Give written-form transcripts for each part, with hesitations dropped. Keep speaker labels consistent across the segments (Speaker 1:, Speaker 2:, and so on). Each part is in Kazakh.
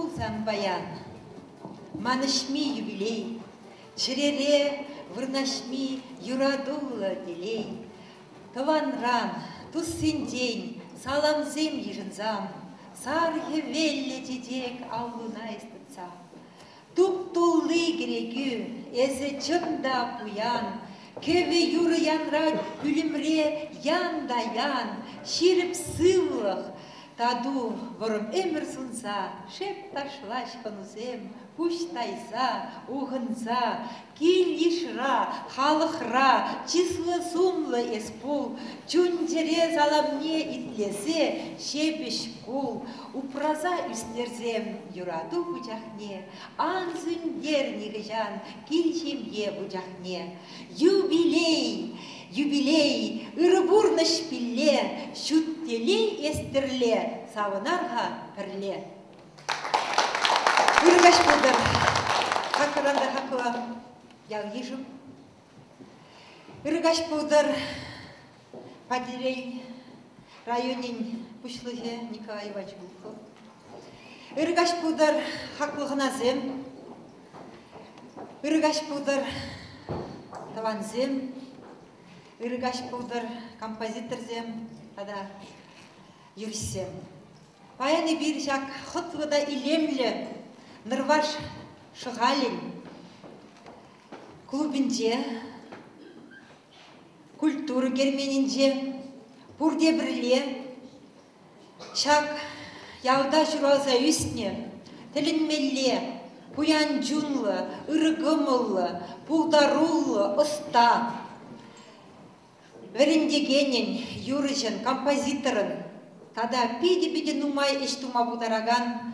Speaker 1: тулсан баян, манышми юбилей, черере вырнашми юрадула делей. Тыванран, тусын день, саламзем ежинзам, сархе велле дедек аллуна истыца. Туп-туллы герегü, эзе чында пуян, кеве юры янра күлімре ян да ян, ширіп сывлық, таду ворым эмір сунса, шеп ташлаш панузем, пуш тайса, уғынса, кил ешра, халықра, числы сумлы эспул, чунжере заламне итлесе, шепеш кул, упраза үстерзем, юраду бұжақне, анзүндер негіжан, килчемге бұжақне. Юбилей, юбилей, ырыбурны шпилле, шуттелей эстерле, савынарға пірле. Үргаш бұлдар, хақыранда хақыла, ял ежім. Үргаш бұлдар, Падирей районин Пушлыхе Николай Иванович Гулков. Үргаш бұлдар, хақлығына зем. Үргаш бұлдар, таванзем. Үргаш бұлдар, композитор зем, тада юрсем. Баяны бір жақ құтлыда илемлі, Нырваш Шыгалин клубінде, культура герменінде, бұрде бірле, шақ яуда жүралза үстіне, тілінмелле, пуян жунлы, ырыгымылы, пулдарулы, ұста. Верендегенен, юрыжын, композиторын, тада пиде-пиде нумай эштума будараган,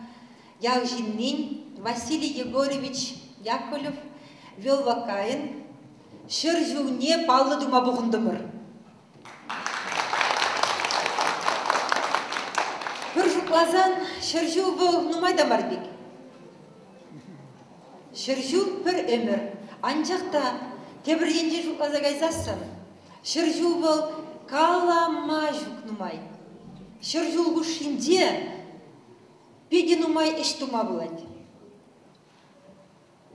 Speaker 1: Ялжиннин Василий Егорович Яковлев вел вакайын, шыржуне паллы дума бұғындымыр. Бір жұқлазан шыржу бұл нумайда марбек. Шыржу бір өмір, анчақта тебіргенде жұқлаза гайзасын. Шыржу бұл калама жұқ нумай. Шыржу ғушинде Пиди нумай эштума болады.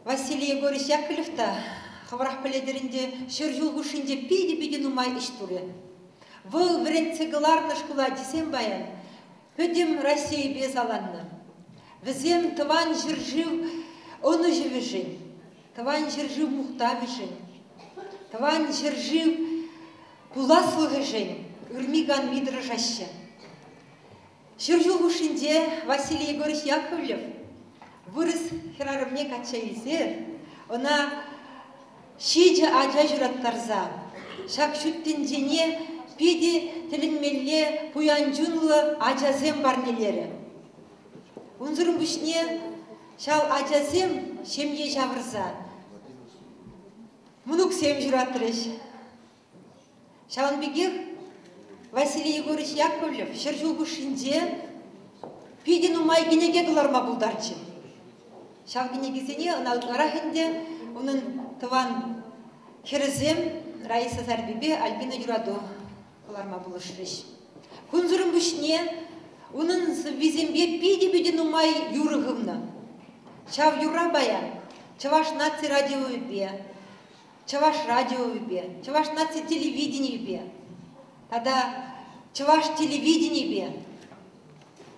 Speaker 1: Василий Егорович Яковлевта хаврах пеледерінде шыржул гушинде пиди нумай эштуре. Выл вренцегаларны шкула десем баян, пөдем Россия без аланны. Візем тыван жыржив оны живежен, тыван жыржив мухта вежен, тыван жыржив пуласлығы жен, үрмиган мидрыжаще. Шыржул гушинде Василий Егорович Яковлев вырыс херарымне качайзер, она шиджа ажа жұраттарза, шак шүттендене пиде тілінмелле пуянжунлы ажазем барнелері. Унзырым бүшне шал ажазем шемге жавырза. Мұнық сем жұраттырыш. Шалын бегех Василий Егорович Яковлев шыржул гушинде пиде нумай генеге кыларма бұлдарчы. Шал генегезене ұналғарахынде оның тыван херезем Раиса Зарбибе Альбина Юраду кыларма бұлышырыш. Күнзырым бүшне оның визембе пиде нумай юрығымны. Шав юра баян, чаваш наци радио бе, чаваш радио бе, чаваш наци телевидение бе. Тада чаваш телевидение бе.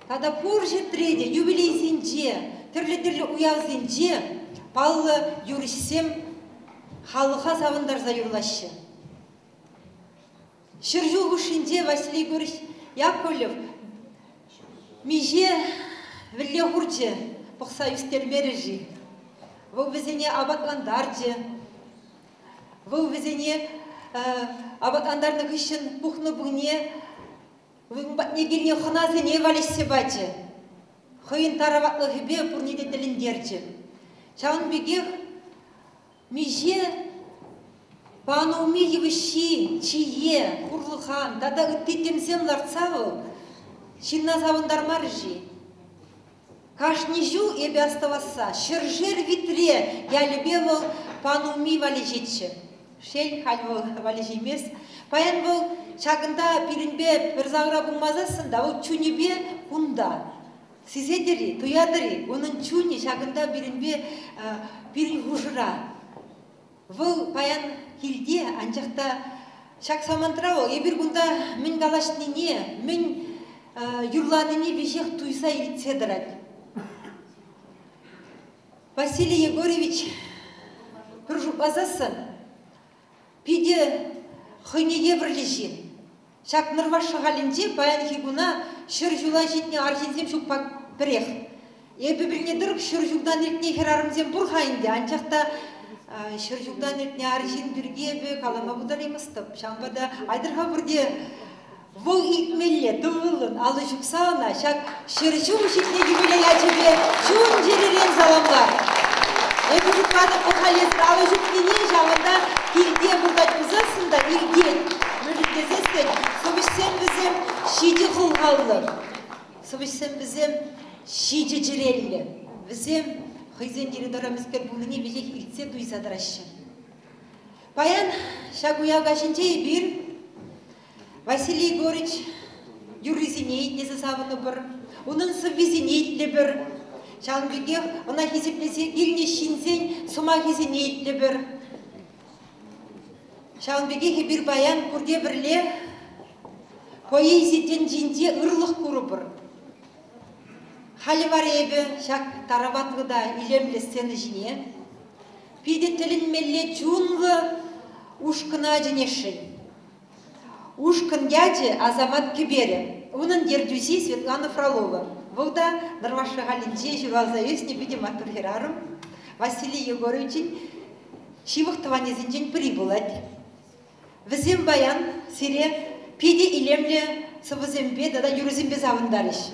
Speaker 1: Тада пурже треде, юбилей зинже, тірлі уяв зинже, паллы юришсем халыға савындарза юрлашы. Шыржул гушинде Василий Егорович Яковлев меже вілле хурже бұқса үстермережі. Бұл візене абатландаржы, бұл візене абатландарны күшін бұқны бұғне негерне хыназы не валешсе бачы. Хойын тараватлы хебе пурнеде тіліндерчі. Чауын бегех меже пануме евіші, чие, құрлыхан, дада үттетемсем ларцавыл, шинна савындармар жи. Кашнежу эбе оставаса, шыржер витре, ялібе был пануме вали жетші. Шел хальвыл вали жемес. Паян был шагында пирінбе бір зағыра бұлмазасын, да ол чүнебе құнда. Сизедери, туядери, onun чуни шагында бирин хужыра. Выл паян хилде анчакта шак самантырау, эбир гунда мен галашнине, мен юрланыне вежех туйса илитседырат. Василий Егорович Пыржупазасын, пиде хыйнеге бірлежен. Шак нырвашы ғалінде паян хигуна шыр жула жетіне архинзем шукпак бірех. Эбі біріне дұрып шыр жугдан ертіне херарымзем бұр қайынды. Анчақта шыр жугдан ертіне архин бірге бі қалама бұдар емістіп. Шаңбада айдырға бірде бұл икмелле дұвылын алы жүксауына шак шыр жуг жетіне кемеле әжебе жуын жеререн заламлар. Эбі жұтмады құқалезір алы жүкнене жағында келде бұлдат бұзасында илген. Müjdesizdir. Sıvışsın bizim şici kılğallı. Sıvışsın bizim şici cirelli. Bizim hıyzen diridoramızker buluni bize ilse duysadır aşağı. Bayan şaguya gaşınca bir Vasiliy Егорыч юризинейт несі савыны бір. Onun sıvvizинейтлі бір. Шаңбеге она хезеплесе ирне шинсен сума хезинейтлі бір. Шаңбеге бір баян күрде бірле поэзияден жинде ұрлық көрі бір. Халі бар ебі шак тараватғыда илемлі сцені жіне. Пиде тілін мелле чунғы ушқына женешін. Ушқын яджи Азамат Кебері. Оның дердюзи Светлана Фролова. Бұлда нырвашы ғалинже журалза өсіне бүйде матур херарым. Василий Егоровичin шивықтыванезінжен пірі болады. Візем баян сире пиде илемлі сывызембе дада юрызембе завындарыш.